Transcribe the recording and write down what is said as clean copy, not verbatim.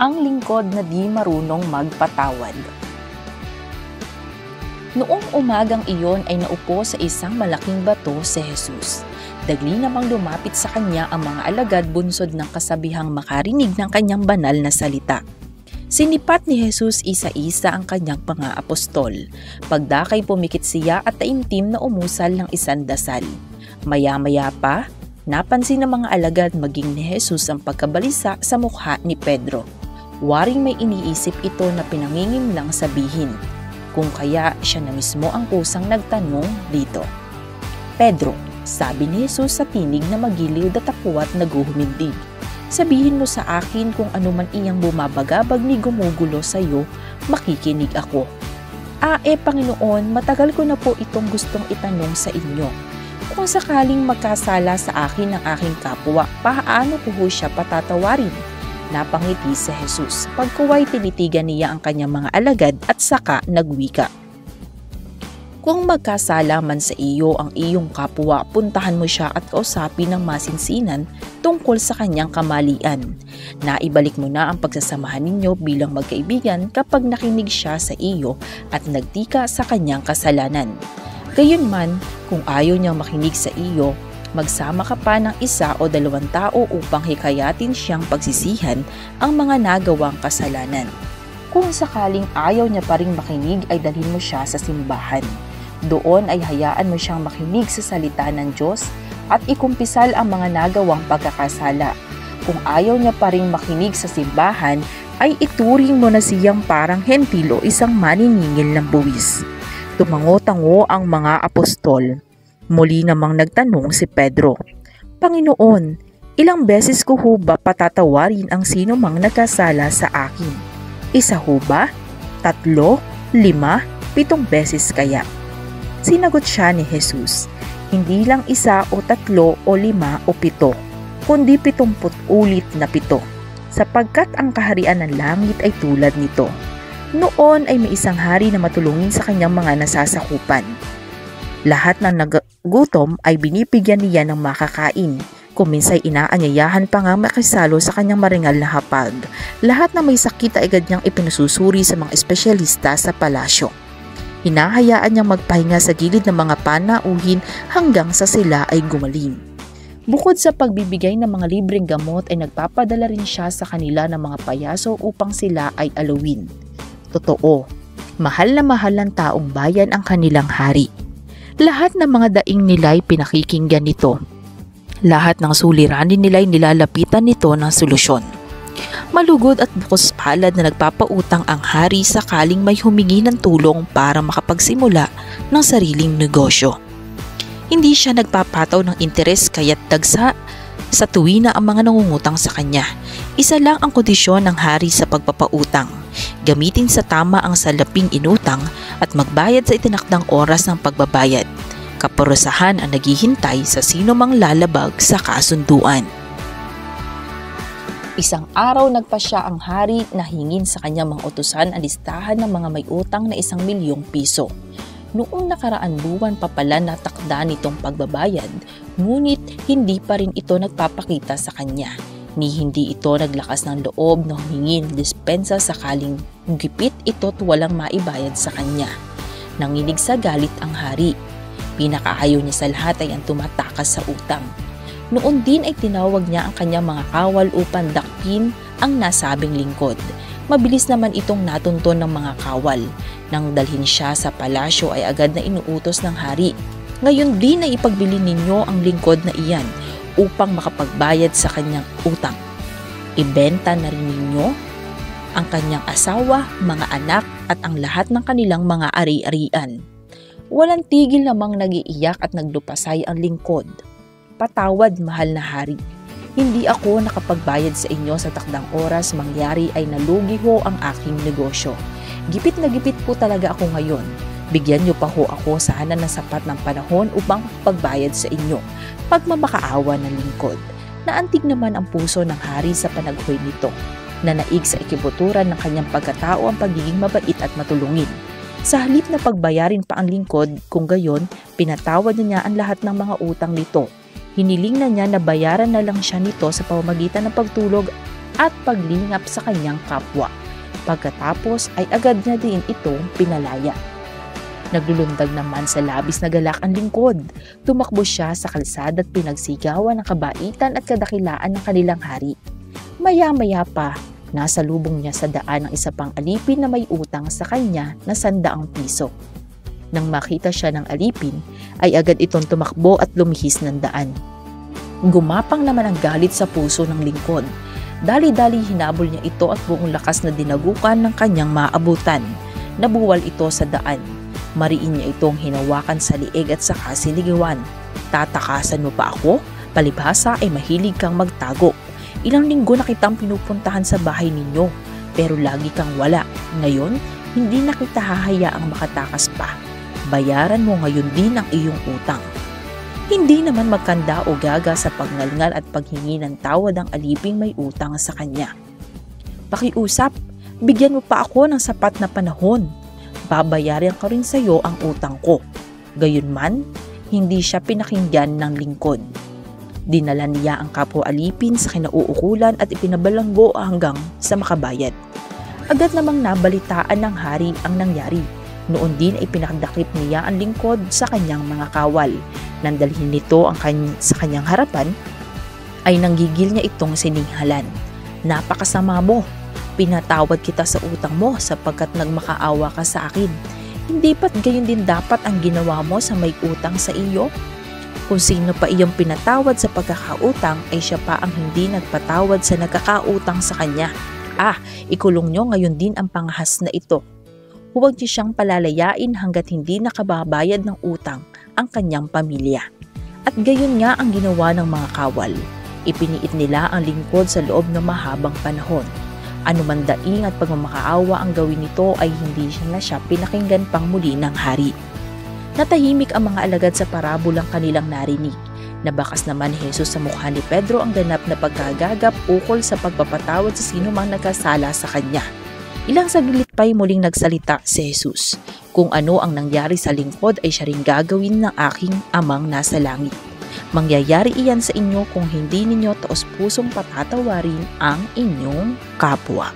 Ang lingkod na di marunong magpatawad. Noong umagang iyon ay naupo sa isang malaking bato si Jesus. Dagli namang lumapit sa kanya ang mga alagad bunsod ng kasabihang makarinig ng kanyang banal na salita. Sinipat ni Jesus isa-isa ang kanyang mga apostol. Pagdakay pumikit siya at taimtim na umusal ng isang dasal. Maya-maya pa, napansin ng mga alagad maging ni Jesus ang pagkabalisa sa mukha ni Pedro. Waring may iniisip ito na pinangingim lang sabihin, kung kaya siya na mismo ang kusang nagtanong dito. Pedro, sabi ni Jesus sa tinig na magiliw datapuat naguhumindig, sabihin mo sa akin kung anuman iyang bumabagabag ni gumugulo sa iyo, makikinig ako. Panginoon, matagal ko na po itong gustong itanong sa inyo. Kung sakaling magkasala sa akin ng aking kapwa, paano ko ho siya patatawarin? Napangiti si Jesus. Pagkaway tinitigan niya ang kanyang mga alagad at saka nagwika. Kung magkasala man sa iyo ang iyong kapwa, puntahan mo siya at kausapin ng masinsinan tungkol sa kanyang kamalian. Naibalik mo na ang pagsasamahan ninyo bilang magkaibigan kapag nakinig siya sa iyo at nagtika sa kanyang kasalanan. Gayunman, kung ayaw niyang makinig sa iyo, magsama ka pa ng 1 o 2 tao upang hikayatin siyang pagsisihan ang mga nagawang kasalanan. Kung sakaling ayaw niya pa ring makinig ay dalhin mo siya sa simbahan. Doon ay hayaan mo siyang makinig sa salita ng Diyos at ikumpisal ang mga nagawang pagkakasala. Kung ayaw niya pa ring makinig sa simbahan ay ituring mo na siyang parang hentil o isang maniningil ng buwis. Tumango-tango ang mga apostol. Muli namang nagtanong si Pedro, Panginoon, ilang beses ko ho ba patatawarin ang sino mang nagkasala sa akin? 1 ho ba? 3, 5, 7 beses kaya? Sinagot siya ni Jesus, hindi lang 1 o 3 o 5 o 7, kundi 70 ulit na 7, sapagkat ang kaharian ng langit ay tulad nito. Noon ay may isang hari na matulungin sa kanyang mga nasasakupan. Lahat ng nagutom ay binibigyan niya ng makakain. Kung minsay inaanyayahan pa nga makisalo sa kanyang maringal na hapag. Lahat na may sakit ay agad niyang ipinasusuri sa mga espesyalista sa palasyo. Hinahayaan niyang magpahinga sa gilid ng mga panauhin hanggang sa sila ay gumaling. Bukod sa pagbibigay ng mga libreng gamot ay nagpapadala rin siya sa kanila ng mga payaso upang sila ay alawin. Totoo, mahal na mahal ng taong bayan ang kanilang hari. Lahat ng mga daing nila ay pinakikinggan nito. Lahat ng suliranin nila ay nilalapitan nito ng solusyon. Malugod at bukas palad na nagpapautang ang hari sakaling may humingi ng tulong para makapagsimula ng sariling negosyo. Hindi siya nagpapataw ng interes kaya't dagsa sa tuwina ang mga nangungutang sa kanya. Isa lang ang kondisyon ng hari sa pagpapautang. Gamitin sa tama ang salaping inutang at magbayad sa itinakdang oras ng pagbabayad. Kaparusahan ang naghihintay sa sino mang lalabag sa kasunduan. Isang araw nagpasya ang hari na hingin sa kanyang mga utusan ang listahan ng mga may utang na 1,000,000 piso. Noong nakaraan buwan pa pala natakda nitong pagbabayad, ngunit hindi pa rin ito nagpapakita sa kanya. Ni hindi ito naglakas ng loob na humingin dispensa sakaling gipit ito't walang maibayad sa kanya. Nanginig sa galit ang hari. Pinakaayaw niya sa lahat ay ang tumatakas sa utang. Noon din ay tinawag niya ang kanyang mga kawal upang dakpin ang nasabing lingkod. Mabilis naman itong natunton ng mga kawal. Nang dalhin siya sa palasyo ay agad na inuutos ng hari. Ngayon din ay ipagbili ninyo ang lingkod na iyan upang makapagbayad sa kanyang utang. Ibenta na rin ninyo ang kanyang asawa, mga anak at ang lahat ng kanilang mga ari-arian. Walang tigil namang nagiiyak at naglupasay ang lingkod. Patawad, mahal na hari. Hindi ako nakapagbayad sa inyo sa takdang oras, mangyari ay nalugi ho ang aking negosyo. Gipit na gipit po talaga ako ngayon. Bigyan niyo pa ho ako sana ng sapat ng panahon upang pagbayad sa inyo. Pagmamakaawa ng lingkod. Naantig naman ang puso ng hari sa panaghoy nito. Nanaig sa ikibuturan ng kanyang pagkatao ang pagiging mabait at matulungin. Sa halip na pagbayarin pa ang lingkod, kung gayon, pinatawad na niya ang lahat ng mga utang nito. Hiniling na niya na bayaran na lang siya nito sa pamamagitan ng pagtulog at paglingap sa kanyang kapwa. Pagkatapos ay agad niya din itong pinalaya. Naglulundag naman sa labis na galak ang lingkod. Tumakbo siya sa kalsada at pinagsigawan ng kabaitan at kadakilaan ng kanilang hari. Maya-maya pa, nasa lubong niya sa daan ang isa pang alipin na may utang sa kanya na 100 piso. Nang makita siya ng alipin, ay agad itong tumakbo at lumihis ng daan. Gumapang naman ang galit sa puso ng lingkod. Dali-dali hinabol niya ito at buong lakas na dinagukan ng kanyang maabutan. Nabuwal ito sa daan. Mariin niya itong hinawakan sa liig at saka sinigawan. Tatakasan mo pa ako? Palibhasa ay mahilig kang magtago. Ilang linggo na kitang pinupuntahan sa bahay ninyo, pero lagi kang wala. Ngayon, hindi na kita hahayaang makatakas pa. Bayaran mo ngayon din ang iyong utang. Hindi naman magkanda o gaga sa pagngalngal at paghingi ng tawad ang aliping may utang sa kanya. Pakiusap, bigyan mo pa ako ng sapat na panahon. Babayaran ko rin sa iyo ang utang ko. Gayunman, hindi siya pinakinggan ng lingkod. Dinala niya ang kapwa alipin sa kinauukulan at ipinabalanggo hanggang sa makabayad. Agad namang nabalitaan ng hari ang nangyari. Noon din ay pinakadakip niya ang lingkod sa kanyang mga kawal. Nang dalhin nito sa kanyang harapan, ay nanggigil niya itong sininghalan. Napakasama mo! Pinatawad kita sa utang mo sapagkat nagmakaawa ka sa akin. Hindi ba't gayon din dapat ang ginawa mo sa may utang sa iyo? Kung sino pa iyong pinatawad sa pagkakautang ay siya pa ang hindi nagpatawad sa nagkakautang sa kanya. Ikulong nyo ngayon din ang pangahas na ito. Huwag niyo siyang palalayain hanggat hindi nakababayad ng utang ang kanyang pamilya. At gayon nga ang ginawa ng mga kawal. Ipiniit nila ang lingkod sa loob ng mahabang panahon. Anuman daing at pagmamakaawa ang gawin nito ay hindi siya pinakinggan pang muli ng hari. Natahimik ang mga alagad sa parabolang kanilang narinig. Nabakas naman ni Jesus sa mukha ni Pedro ang ganap na pagkagagap ukol sa pagpapatawad sa sino mang nagkasala sa kanya. Ilang saglit pa'y muling nagsalita si Jesus. Kung ano ang nangyari sa lingkod ay siya ring gagawin ng aking amang nasa langit. Mangyayari iyan sa inyo kung hindi ninyo taos pusong patatawarin ang inyong kapwa.